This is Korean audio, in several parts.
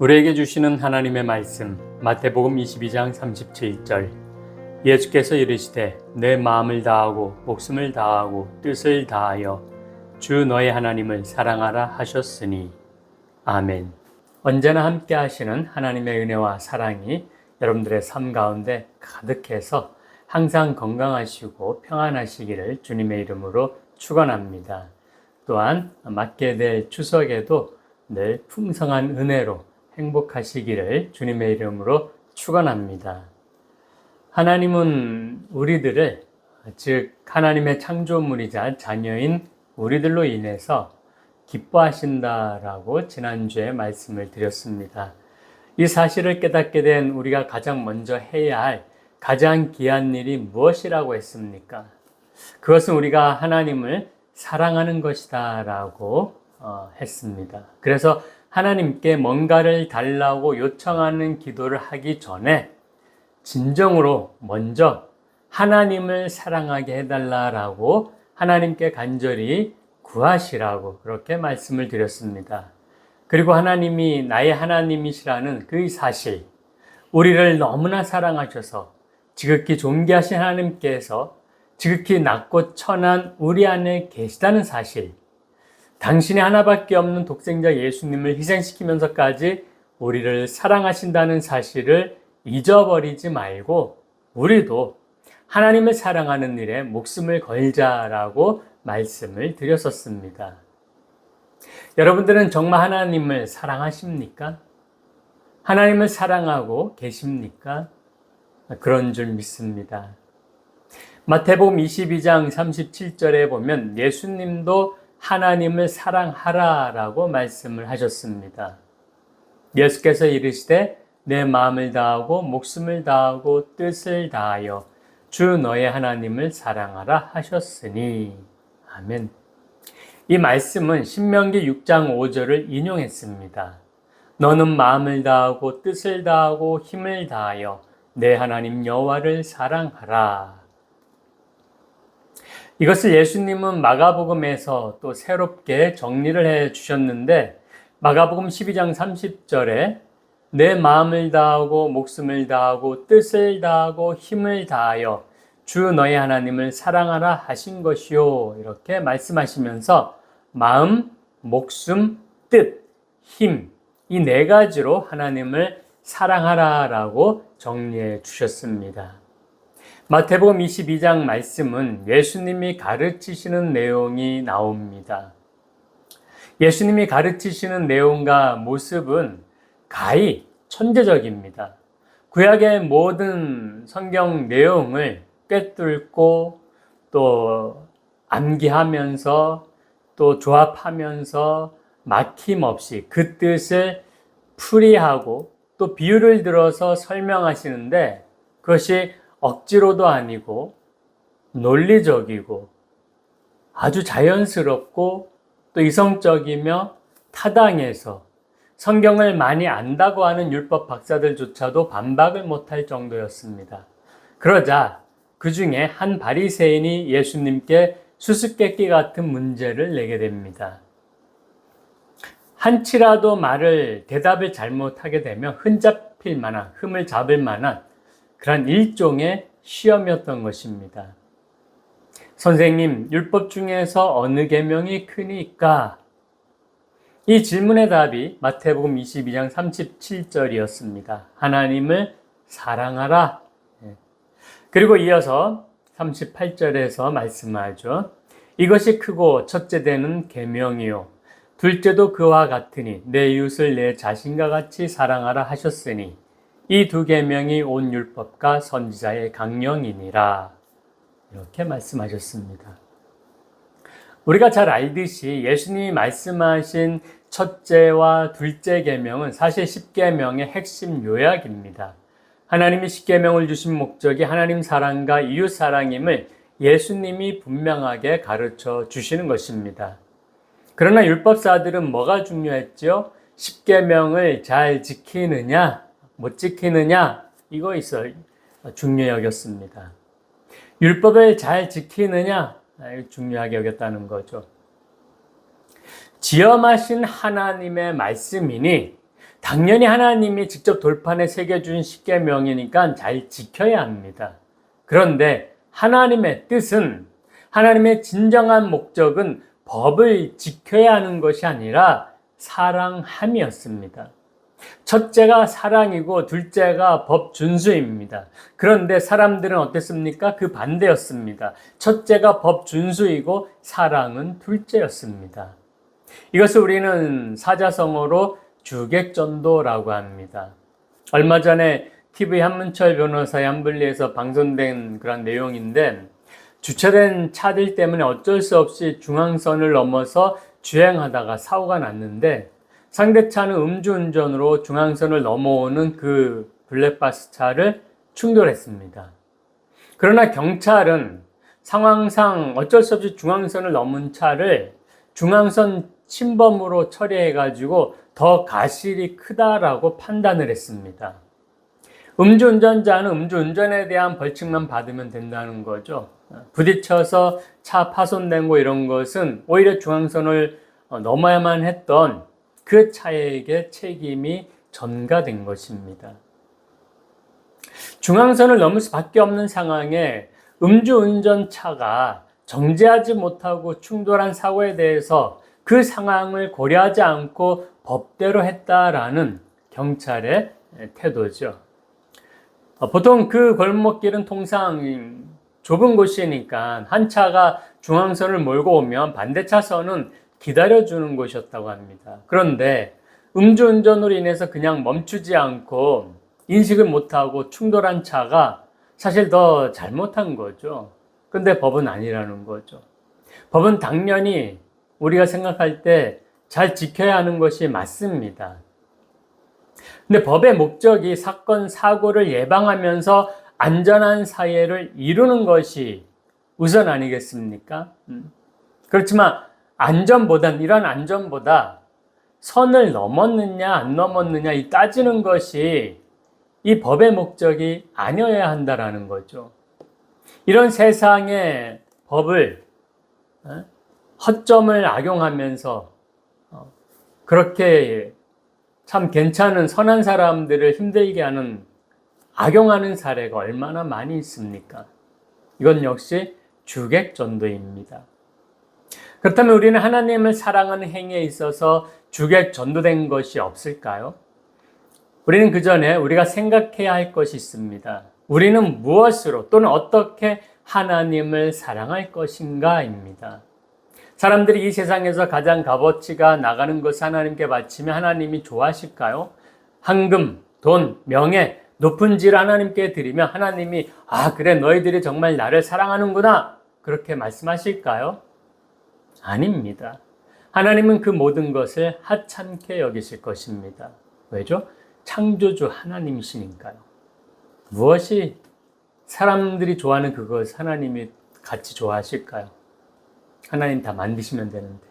우리에게 주시는 하나님의 말씀 마태복음 22장 37절 예수께서 이르시되 내 마음을 다하고 목숨을 다하고 뜻을 다하여 주 너의 하나님을 사랑하라 하셨으니 아멘. 언제나 함께 하시는 하나님의 은혜와 사랑이 여러분들의 삶 가운데 가득해서 항상 건강하시고 평안하시기를 주님의 이름으로 축원합니다. 또한 맞게 될 추석에도 늘 풍성한 은혜로 행복하시기를 주님의 이름으로 축원합니다. 하나님은 우리들을, 즉 하나님의 창조물이자 자녀인 우리들로 인해서 기뻐하신다라고 지난주에 말씀을 드렸습니다. 이 사실을 깨닫게 된 우리가 가장 먼저 해야 할 가장 귀한 일이 무엇이라고 했습니까? 그것은 우리가 하나님을 사랑하는 것이다 라고 했습니다. 그래서 하나님께 뭔가를 달라고 요청하는 기도를 하기 전에 진정으로 먼저 하나님을 사랑하게 해달라고 하나님께 간절히 구하시라고 그렇게 말씀을 드렸습니다. 그리고 하나님이 나의 하나님이시라는 그 사실, 우리를 너무나 사랑하셔서 지극히 존귀하신 하나님께서 지극히 낮고 천한 우리 안에 계시다는 사실, 당신이 하나밖에 없는 독생자 예수님을 희생시키면서까지 우리를 사랑하신다는 사실을 잊어버리지 말고 우리도 하나님을 사랑하는 일에 목숨을 걸자라고 말씀을 드렸었습니다. 여러분들은 정말 하나님을 사랑하십니까? 하나님을 사랑하고 계십니까? 그런 줄 믿습니다. 마태복음 22장 37절에 보면 예수님도 하나님을 사랑하라라고 말씀을 하셨습니다. 예수께서 이르시되 내 마음을 다하고 목숨을 다하고 뜻을 다하여 주 너의 하나님을 사랑하라 하셨으니 아멘. 이 말씀은 신명기 6장 5절을 인용했습니다. 너는 마음을 다하고 뜻을 다하고 힘을 다하여 내 하나님 여호와를 사랑하라. 이것을 예수님은 마가복음에서 또 새롭게 정리를 해 주셨는데 마가복음 12장 30절에 내 마음을 다하고 목숨을 다하고 뜻을 다하고 힘을 다하여 주 너의 하나님을 사랑하라 하신 것이요 이렇게 말씀하시면서 마음, 목숨, 뜻, 힘 이 네 가지로 하나님을 사랑하라라고 정리해 주셨습니다. 마태복음 22장 말씀은 예수님이 가르치시는 내용이 나옵니다. 예수님이 가르치시는 내용과 모습은 가히 천재적입니다. 구약의 모든 성경 내용을 꿰뚫고 또 암기하면서 또 조합하면서 막힘없이 그 뜻을 풀이하고 또 비유를 들어서 설명하시는데 그것이 억지로도 아니고 논리적이고 아주 자연스럽고 또 이성적이며 타당해서 성경을 많이 안다고 하는 율법 박사들조차도 반박을 못할 정도였습니다. 그러자 그 중에 한 바리새인이 예수님께 수수께끼 같은 문제를 내게 됩니다. 한치라도 대답을 잘못하게 되면 흠을 잡을 만한 그런 일종의 시험이었던 것입니다. 선생님, 율법 중에서 어느 계명이 크니까? 이 질문의 답이 마태복음 22장 37절이었습니다. 하나님을 사랑하라. 그리고 이어서 38절에서 말씀하죠. 이것이 크고 첫째 되는 계명이요. 둘째도 그와 같으니 내 이웃을 내 자신과 같이 사랑하라 하셨으니 이 두 계명이 온 율법과 선지자의 강령이니라. 이렇게 말씀하셨습니다. 우리가 잘 알듯이 예수님이 말씀하신 첫째와 둘째 계명은 사실 십계명의 핵심 요약입니다. 하나님이 십계명을 주신 목적이 하나님 사랑과 이웃 사랑임을 예수님이 분명하게 가르쳐 주시는 것입니다. 그러나 율법사들은 뭐가 중요했죠? 십계명을 잘 지키느냐 못 지키느냐 이거 중요히 여겼습니다. 율법을 잘 지키느냐 중요하게 여겼다는 거죠. 지엄하신 하나님의 말씀이니 당연히 하나님이 직접 돌판에 새겨준 십계명이니까 잘 지켜야 합니다. 그런데 하나님의 뜻은, 하나님의 진정한 목적은 법을 지켜야 하는 것이 아니라 사랑함이었습니다. 첫째가 사랑이고 둘째가 법 준수입니다. 그런데 사람들은 어땠습니까? 그 반대였습니다. 첫째가 법 준수이고 사랑은 둘째였습니다. 이것을 우리는 사자성어로 주객전도라고 합니다. 얼마 전에 TV 한문철 변호사의 한분리에서 방송된 그런 내용인데, 주차된 차들 때문에 어쩔 수 없이 중앙선을 넘어서 주행하다가 사고가 났는데, 상대차는 음주운전으로 중앙선을 넘어오는 그 블랙박스 차를 충돌했습니다. 그러나 경찰은 상황상 어쩔 수 없이 중앙선을 넘은 차를 중앙선 침범으로 처리해가지고 더 과실이 크다라고 판단을 했습니다. 음주운전자는 음주운전에 대한 벌칙만 받으면 된다는 거죠. 부딪혀서 차 파손된 거 이런 것은 오히려 중앙선을 넘어야만 했던 그 차에게 책임이 전가된 것입니다. 중앙선을 넘을 수밖에 없는 상황에 음주운전차가 정지하지 못하고 충돌한 사고에 대해서 그 상황을 고려하지 않고 법대로 했다라는 경찰의 태도죠. 보통 그 골목길은 통상 좁은 곳이니까 한 차가 중앙선을 몰고 오면 반대 차선은 기다려주는 곳이었다고 합니다. 그런데 음주운전으로 인해서 그냥 멈추지 않고 인식을 못하고 충돌한 차가 사실 더 잘못한 거죠. 근데 법은 아니라는 거죠. 법은 당연히 우리가 생각할 때 잘 지켜야 하는 것이 맞습니다. 근데 법의 목적이 사건, 사고를 예방하면서 안전한 사회를 이루는 것이 우선 아니겠습니까? 그렇지만 이런 안전보다 선을 넘었느냐 안 넘었느냐 이 따지는 것이 이 법의 목적이 아니어야 한다라는 거죠. 이런 세상의 법을 허점을 악용하면서 그렇게 참 괜찮은 선한 사람들을 힘들게 하는, 악용하는 사례가 얼마나 많이 있습니까? 이건 역시 주객전도입니다. 그렇다면 우리는 하나님을 사랑하는 행위에 있어서 주객전도된 것이 없을까요? 우리는 그 전에 우리가 생각해야 할 것이 있습니다. 우리는 무엇으로 또는 어떻게 하나님을 사랑할 것인가입니다. 사람들이 이 세상에서 가장 값어치가 나가는 것을 하나님께 바치면 하나님이 좋아하실까요? 황금, 돈, 명예, 높은 질 하나님께 드리면 하나님이 그래 너희들이 정말 나를 사랑하는구나 그렇게 말씀하실까요? 아닙니다. 하나님은 그 모든 것을 하찮게 여기실 것입니다. 왜죠? 창조주 하나님이시니까요. 무엇이 사람들이 좋아하는 그것을 하나님이 같이 좋아하실까요? 하나님 다 만드시면 되는데.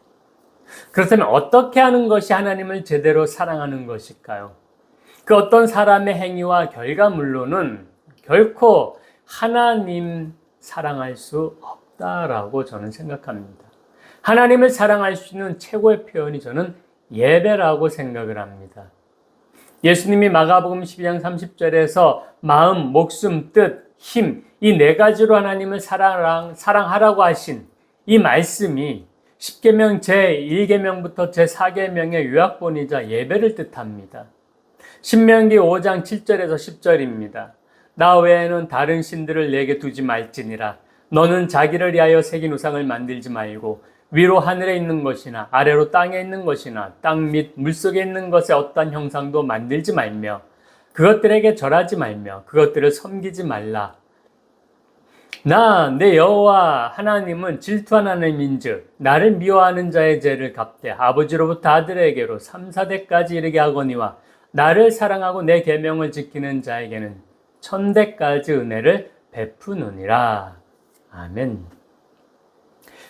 그렇다면 어떻게 하는 것이 하나님을 제대로 사랑하는 것일까요? 그 어떤 사람의 행위와 결과물로는 결코 하나님 사랑할 수 없다라고 저는 생각합니다. 하나님을 사랑할 수 있는 최고의 표현이 저는 예배라고 생각을 합니다. 예수님이 마가복음 12장 30절에서 마음, 목숨, 뜻, 힘, 이 네 가지로 하나님을 사랑하라고 하신 이 말씀이 10계명 제1계명부터 제4계명의 요약본이자 예배를 뜻합니다. 신명기 5장 7절에서 10절입니다. 나 외에는 다른 신들을 내게 두지 말지니라. 너는 자기를 위하여 새긴 우상을 만들지 말고 위로 하늘에 있는 것이나 아래로 땅에 있는 것이나 땅 및 물속에 있는 것의 어떠한 형상도 만들지 말며 그것들에게 절하지 말며 그것들을 섬기지 말라. 나 내 여호와 하나님은 질투하는 하나님인즉 나를 미워하는 자의 죄를 갚되 아버지로부터 아들에게로 3, 4대까지 이르게 하거니와 나를 사랑하고 내 계명을 지키는 자에게는 1000대까지 은혜를 베푸느니라. 아멘.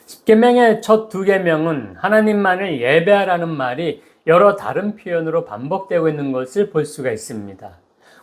10계명의 첫 2계명은 하나님만을 예배하라는 말이 여러 다른 표현으로 반복되고 있는 것을 볼 수가 있습니다.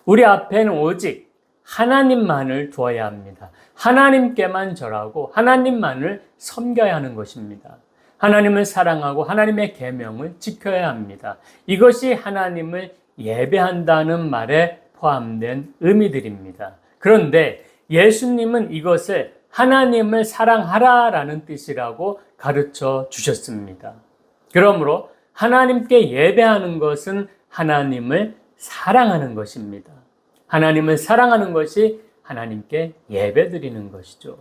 우리 앞에는 오직 하나님만을 두어야 합니다. 하나님께만 절하고 하나님만을 섬겨야 하는 것입니다. 하나님을 사랑하고 하나님의 계명을 지켜야 합니다. 이것이 하나님을 예배한다는 말에 포함된 의미들입니다. 그런데 예수님은 이것을 하나님을 사랑하라라는 뜻이라고 가르쳐 주셨습니다. 그러므로 하나님께 예배하는 것은 하나님을 사랑하는 것입니다. 하나님을 사랑하는 것이 하나님께 예배드리는 것이죠.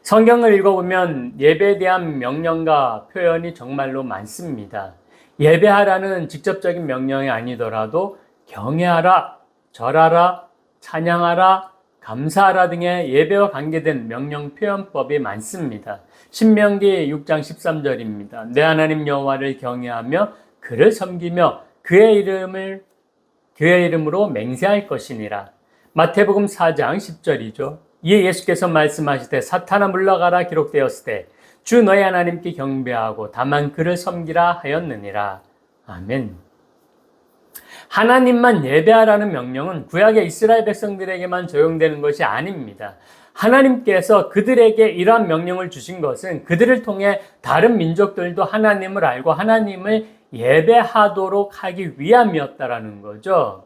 성경을 읽어보면 예배에 대한 명령과 표현이 정말로 많습니다. 예배하라는 직접적인 명령이 아니더라도 경외하라, 절하라, 찬양하라, 감사하라 등의 예배와 관계된 명령 표현법이 많습니다. 신명기 6장 13절입니다. 내 하나님 여호와를 경외하며 그를 섬기며 그의 이름으로 맹세할 것이니라. 마태복음 4장 10절이죠. 이에 예수께서 말씀하시되 사탄아 물러가라 기록되었을 때 주 너의 하나님께 경배하고 다만 그를 섬기라 하였느니라. 아멘. 하나님만 예배하라는 명령은 구약의 이스라엘 백성들에게만 적용되는 것이 아닙니다. 하나님께서 그들에게 이러한 명령을 주신 것은 그들을 통해 다른 민족들도 하나님을 알고 하나님을 예배하도록 하기 위함이었다라는 거죠.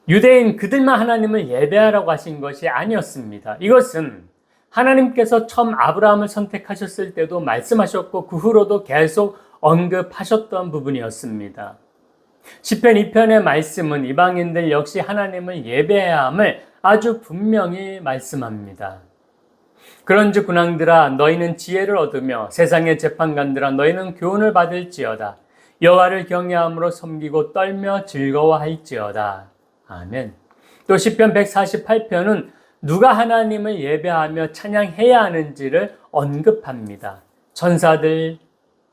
유대인 그들만 하나님을 예배하라고 하신 것이 아니었습니다. 이것은 하나님께서 처음 아브라함을 선택하셨을 때도 말씀하셨고 그 후로도 계속 언급하셨던 부분이었습니다. 시편 2편의 말씀은 이방인들 역시 하나님을 예배해야 함을 아주 분명히 말씀합니다. 그런즉 군왕들아 너희는 지혜를 얻으며 세상의 재판관들아 너희는 교훈을 받을지어다. 여호와를 경외함으로 섬기고 떨며 즐거워할지어다. 아멘. 또 시편 148편은 누가 하나님을 예배하며 찬양해야 하는지를 언급합니다. 천사들,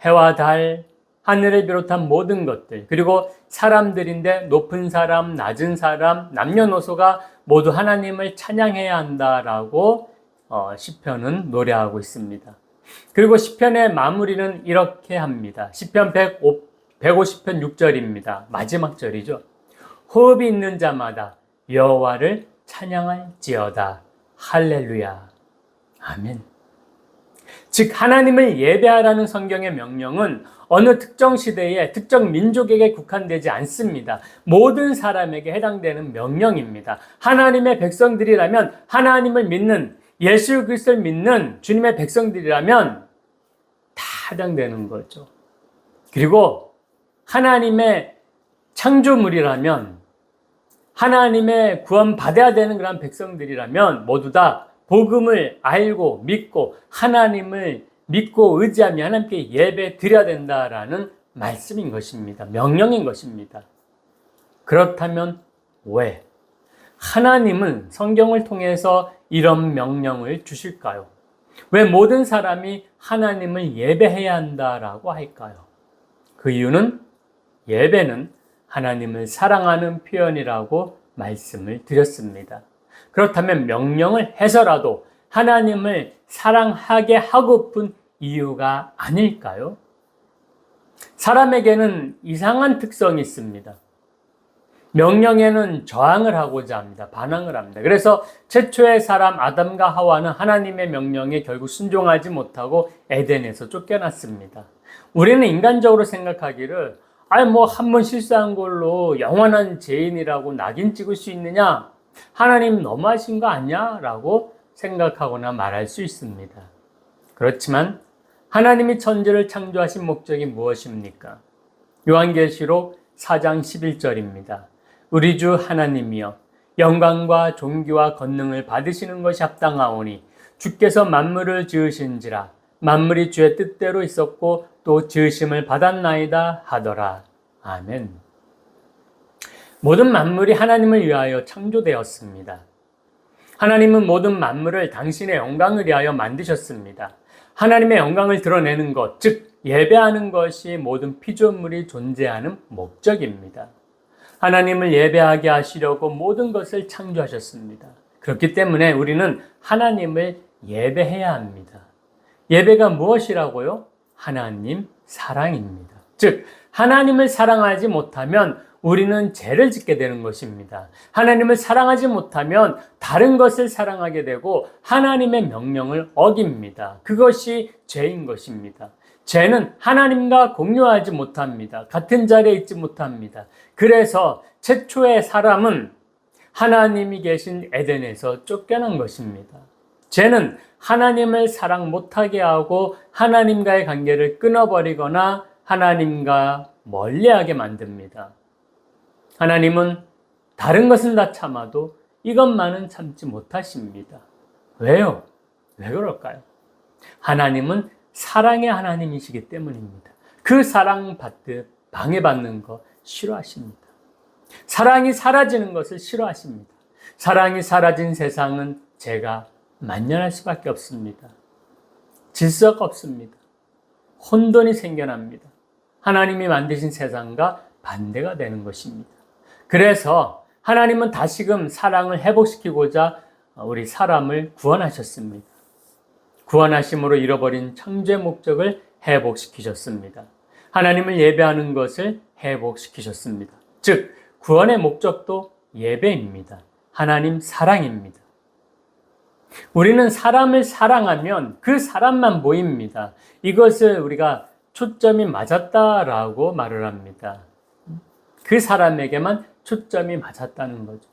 해와 달, 하늘을 비롯한 모든 것들, 그리고 사람들인데 높은 사람, 낮은 사람, 남녀노소가 모두 하나님을 찬양해야 한다라고 시편은 노래하고 있습니다. 그리고 시편의 마무리는 이렇게 합니다. 시편 150편 6절입니다. 마지막 절이죠. 호흡이 있는 자마다 여호와를 찬양할지어다. 할렐루야. 아멘. 즉 하나님을 예배하라는 성경의 명령은 어느 특정 시대에 특정 민족에게 국한되지 않습니다. 모든 사람에게 해당되는 명령입니다. 하나님의 백성들이라면 하나님을 믿는 예수 그리스도를 믿는 주님의 백성들이라면 다 해당되는 거죠. 그리고 하나님의 창조물이라면 하나님의 구원받아야 되는 그런 백성들이라면 모두 다 복음을 알고 믿고 하나님을 믿고 의지하며 하나님께 예배 드려야 된다라는 말씀인 것입니다. 명령인 것입니다. 그렇다면 왜 하나님은 성경을 통해서 이런 명령을 주실까요? 왜 모든 사람이 하나님을 예배해야 한다라고 할까요? 그 이유는 예배는 하나님을 사랑하는 표현이라고 말씀을 드렸습니다. 그렇다면 명령을 해서라도 하나님을 사랑하게 하고픈 이유가 아닐까요? 사람에게는 이상한 특성이 있습니다. 명령에는 저항을 하고자 합니다. 반항을 합니다. 그래서 최초의 사람 아담과 하와는 하나님의 명령에 결국 순종하지 못하고 에덴에서 쫓겨났습니다. 우리는 인간적으로 생각하기를 한 번 실수한 걸로 영원한 죄인이라고 낙인 찍을 수 있느냐? 하나님 너무하신 거 아니야? 라고 생각하거나 말할 수 있습니다. 그렇지만 하나님이 천지를 창조하신 목적이 무엇입니까? 요한계시록 4장 11절입니다. 우리 주 하나님이여 영광과 존귀와 권능을 받으시는 것이 합당하오니 주께서 만물을 지으신지라 만물이 주의 뜻대로 있었고 또 지으심을 받았나이다 하더라. 아멘. 모든 만물이 하나님을 위하여 창조되었습니다. 하나님은 모든 만물을 당신의 영광을 위하여 만드셨습니다. 하나님의 영광을 드러내는 것, 즉 예배하는 것이 모든 피조물이 존재하는 목적입니다. 하나님을 예배하게 하시려고 모든 것을 창조하셨습니다. 그렇기 때문에 우리는 하나님을 예배해야 합니다. 예배가 무엇이라고요? 하나님 사랑입니다. 즉 하나님을 사랑하지 못하면 우리는 죄를 짓게 되는 것입니다. 하나님을 사랑하지 못하면 다른 것을 사랑하게 되고 하나님의 명령을 어깁니다. 그것이 죄인 것입니다. 죄는 하나님과 공유하지 못합니다. 같은 자리에 있지 못합니다. 그래서 최초의 사람은 하나님이 계신 에덴에서 쫓겨난 것입니다. 죄는 하나님을 사랑 못하게 하고 하나님과의 관계를 끊어버리거나 하나님과 멀리하게 만듭니다. 하나님은 다른 것은 다 참아도 이것만은 참지 못하십니다. 왜요? 왜 그럴까요? 하나님은 사랑의 하나님이시기 때문입니다. 그 사랑 받듯 방해받는 거 싫어하십니다. 사랑이 사라지는 것을 싫어하십니다. 사랑이 사라진 세상은 죄가 만연할 수밖에 없습니다. 질서가 없습니다. 혼돈이 생겨납니다. 하나님이 만드신 세상과 반대가 되는 것입니다. 그래서 하나님은 다시금 사랑을 회복시키고자 우리 사람을 구원하셨습니다. 구원하심으로 잃어버린 창조의 목적을 회복시키셨습니다. 하나님을 예배하는 것을 회복시키셨습니다. 즉, 구원의 목적도 예배입니다. 하나님 사랑입니다. 우리는 사람을 사랑하면 그 사람만 보입니다. 이것을 우리가 초점이 맞았다라고 말을 합니다. 그 사람에게만 초점이 맞았다는 거죠.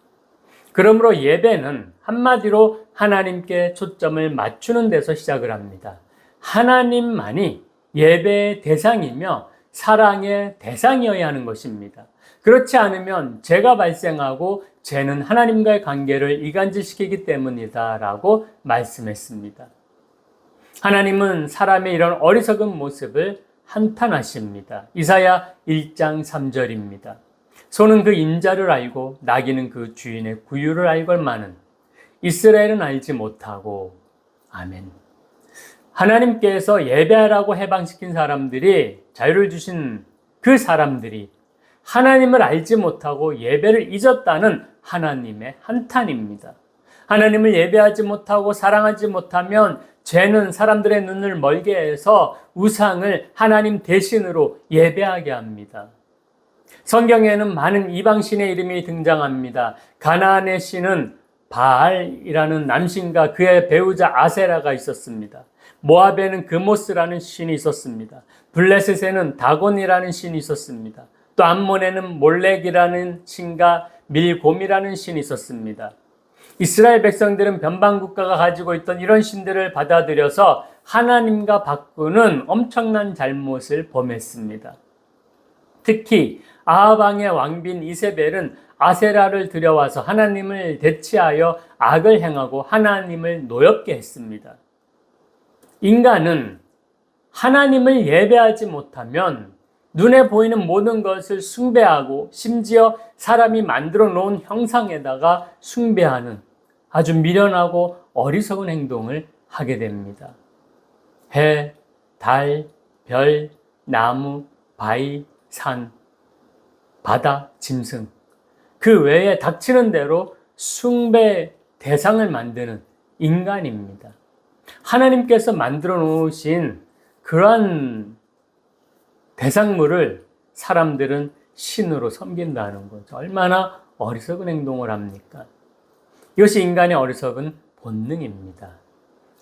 그러므로 예배는 한마디로 하나님께 초점을 맞추는 데서 시작을 합니다. 하나님만이 예배의 대상이며 사랑의 대상이어야 하는 것입니다. 그렇지 않으면 죄가 발생하고 죄는 하나님과의 관계를 이간질시키기 때문이다라고 말씀했습니다. 하나님은 사람의 이런 어리석은 모습을 한탄하십니다. 이사야 1장 3절입니다. 소는 그 인자를 알고 나귀는 그 주인의 구유를 알걸마는 이스라엘은 알지 못하고. 아멘. 하나님께서 예배하라고 해방시킨 사람들이, 자유를 주신 그 사람들이 하나님을 알지 못하고 예배를 잊었다는 하나님의 한탄입니다. 하나님을 예배하지 못하고 사랑하지 못하면 죄는 사람들의 눈을 멀게 해서 우상을 하나님 대신으로 예배하게 합니다. 성경에는 많은 이방신의 이름이 등장합니다. 가나안의 신은 바알이라는 남신과 그의 배우자 아세라가 있었습니다. 모압에는 그모스라는 신이 있었습니다. 블레셋에는 다곤이라는 신이 있었습니다. 또 암몬에는 몰렉이라는 신과 밀곰이라는 신이 있었습니다. 이스라엘 백성들은 변방국가가 가지고 있던 이런 신들을 받아들여서 하나님과 바꾸는 엄청난 잘못을 범했습니다. 특히 아합 왕의 왕비인 이세벨은 아세라를 들여와서 하나님을 대치하여 악을 행하고 하나님을 노엽게 했습니다. 인간은 하나님을 예배하지 못하면 눈에 보이는 모든 것을 숭배하고 심지어 사람이 만들어 놓은 형상에다가 숭배하는 아주 미련하고 어리석은 행동을 하게 됩니다. 해, 달, 별, 나무, 바위, 산, 바다, 짐승, 그 외에 닥치는 대로 숭배 대상을 만드는 인간입니다. 하나님께서 만들어 놓으신 그러한 대상물을 사람들은 신으로 섬긴다는 거죠. 얼마나 어리석은 행동을 합니까? 이것이 인간의 어리석은 본능입니다.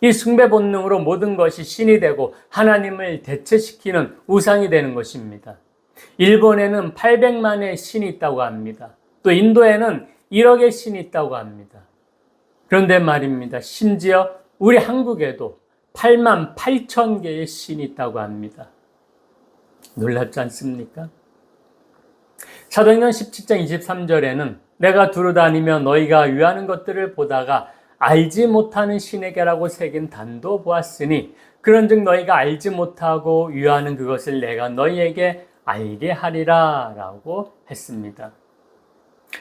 이 숭배 본능으로 모든 것이 신이 되고 하나님을 대체시키는 우상이 되는 것입니다. 일본에는 800만의 신이 있다고 합니다. 또 인도에는 1억의 신이 있다고 합니다. 그런데 말입니다. 심지어 우리 한국에도 8만 8천 개의 신이 있다고 합니다. 놀랍지 않습니까? 사도행전 17장 23절에는 내가 두루다니며 너희가 위하는 것들을 보다가 알지 못하는 신에게라고 새긴 단도 보았으니 그런즉 너희가 알지 못하고 위하는 그것을 내가 너희에게 알게 하리라 라고 했습니다.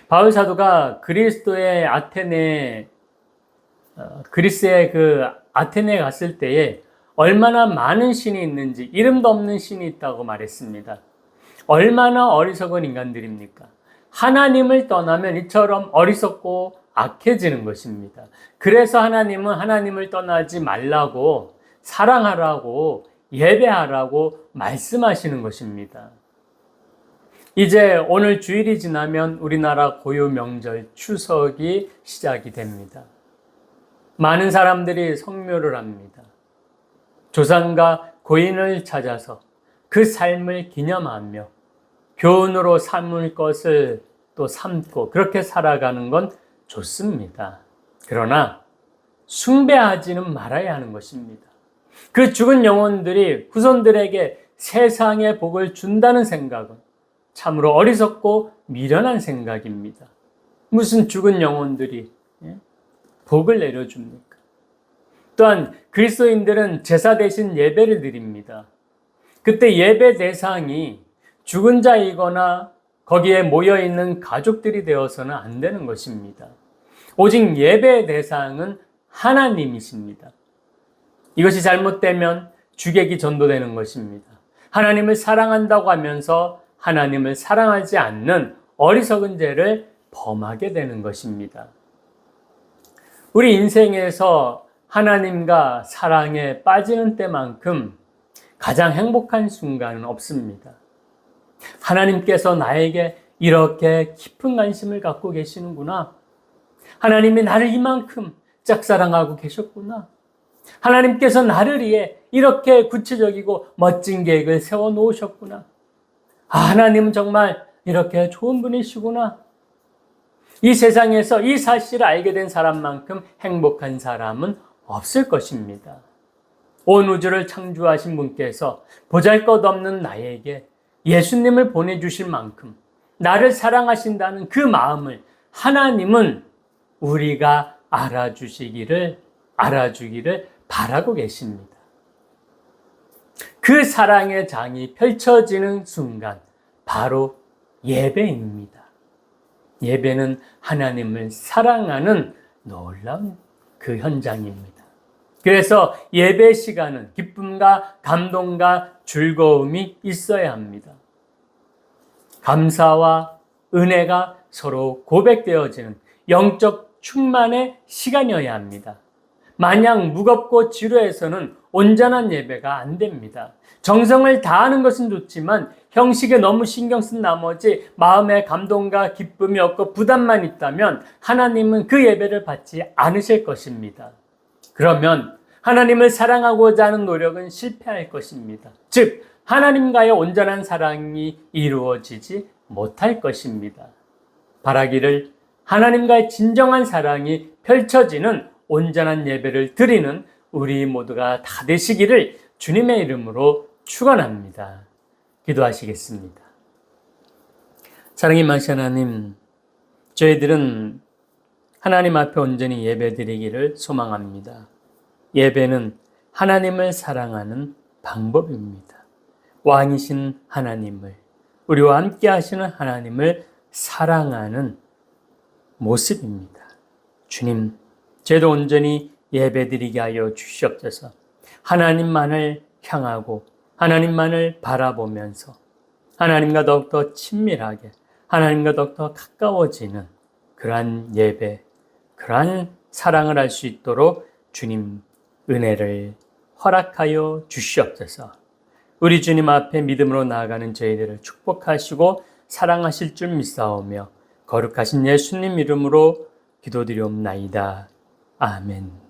바울 사도가 그리스의 그 아테네에 갔을 때에 얼마나 많은 신이 있는지, 이름도 없는 신이 있다고 말했습니다. 얼마나 어리석은 인간들입니까? 하나님을 떠나면 이처럼 어리석고 악해지는 것입니다. 그래서 하나님은 하나님을 떠나지 말라고, 사랑하라고, 예배하라고 말씀하시는 것입니다. 이제 오늘 주일이 지나면 우리나라 고유 명절 추석이 시작이 됩니다. 많은 사람들이 성묘를 합니다. 조상과 고인을 찾아서 그 삶을 기념하며 교훈으로 삼을 것을 또 삼고 그렇게 살아가는 건 좋습니다. 그러나 숭배하지는 말아야 하는 것입니다. 그 죽은 영혼들이 후손들에게 세상의 복을 준다는 생각은 참으로 어리석고 미련한 생각입니다. 무슨 죽은 영혼들이 복을 내려줍니까? 또한 그리스도인들은 제사 대신 예배를 드립니다. 그때 예배 대상이 죽은 자이거나 거기에 모여있는 가족들이 되어서는 안 되는 것입니다. 오직 예배의 대상은 하나님이십니다. 이것이 잘못되면 주객이 전도되는 것입니다. 하나님을 사랑한다고 하면서 하나님을 사랑하지 않는 어리석은 죄를 범하게 되는 것입니다. 우리 인생에서 하나님과 사랑에 빠지는 때만큼 가장 행복한 순간은 없습니다. 하나님께서 나에게 이렇게 깊은 관심을 갖고 계시는구나. 하나님이 나를 이만큼 짝사랑하고 계셨구나. 하나님께서 나를 위해 이렇게 구체적이고 멋진 계획을 세워 놓으셨구나. 하나님은 정말 이렇게 좋은 분이시구나. 이 세상에서 이 사실을 알게 된 사람만큼 행복한 사람은 없을 것입니다. 온 우주를 창조하신 분께서 보잘것없는 나에게 예수님을 보내주실 만큼 나를 사랑하신다는 그 마음을 하나님은 우리가 알아주기를 바라고 계십니다. 그 사랑의 장이 펼쳐지는 순간 바로 예배입니다. 예배는 하나님을 사랑하는 놀라운 그 현장입니다. 그래서 예배 시간은 기쁨과 감동과 즐거움이 있어야 합니다. 감사와 은혜가 서로 고백되어지는 영적 충만의 시간이어야 합니다. 마냥 무겁고 지루해서는 온전한 예배가 안 됩니다. 정성을 다하는 것은 좋지만 형식에 너무 신경 쓴 나머지 마음의 감동과 기쁨이 없고 부담만 있다면 하나님은 그 예배를 받지 않으실 것입니다. 그러면 하나님을 사랑하고자 하는 노력은 실패할 것입니다. 즉, 하나님과의 온전한 사랑이 이루어지지 못할 것입니다. 바라기를 하나님과의 진정한 사랑이 펼쳐지는 온전한 예배를 드리는 우리 모두가 다 되시기를 주님의 이름으로 축원합니다. 기도하시겠습니다. 사랑이 많으신 하나님, 저희들은 하나님 앞에 온전히 예배드리기를 소망합니다. 예배는 하나님을 사랑하는 방법입니다. 왕이신 하나님을, 우리와 함께 하시는 하나님을 사랑하는 모습입니다. 주님, 저희도 온전히 예배드리게 하여 주시옵소서. 하나님만을 향하고 하나님만을 바라보면서 하나님과 더욱더 친밀하게, 하나님과 더욱더 가까워지는 그러한 예배, 그러한 사랑을 할 수 있도록 주님 은혜를 허락하여 주시옵소서. 우리 주님 앞에 믿음으로 나아가는 저희들을 축복하시고 사랑하실 줄 믿사오며 거룩하신 예수님 이름으로 기도드리옵나이다. 아멘.